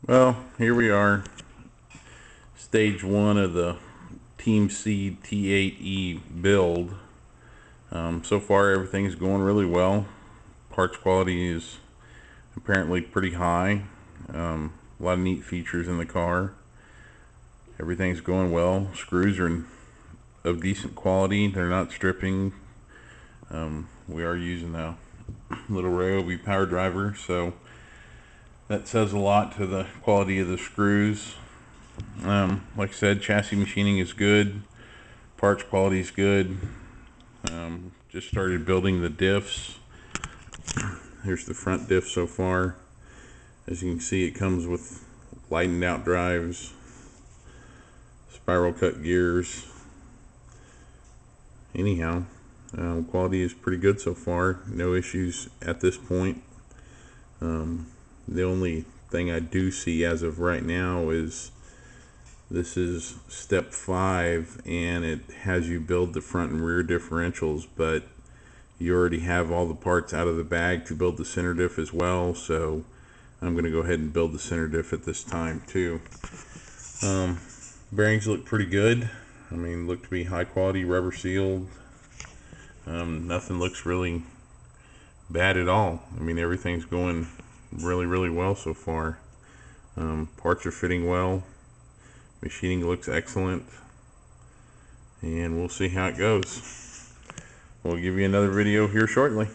Well, here we are, stage one of the Team C T8E build. So far everything's going really well. Parts quality is apparently pretty high. A lot of neat features in the car. Everything's going well. Screws are of decent quality. They're not stripping. We are using a little Ryobi power driver, so that says a lot to the quality of the screws. Like I said, chassis machining is good. Parts quality is good. Just started building the diffs. Here's the front diff so far. As you can see, it comes with lightened out drives, spiral cut gears. Anyhow, quality is pretty good so far. No issues at this point. The only thing I do see as of right now is this is step 5 and it has you build the front and rear differentials, but you already have all the parts out of the bag to build the center diff as well, so I'm going to go ahead and build the center diff at this time too. Bearings look pretty good. I mean, look to be high quality, rubber sealed. Nothing looks really bad at all. I mean, everything's going really well so far. Parts are fitting well. Machining looks excellent, and we'll see how it goes. We'll give you another video here shortly.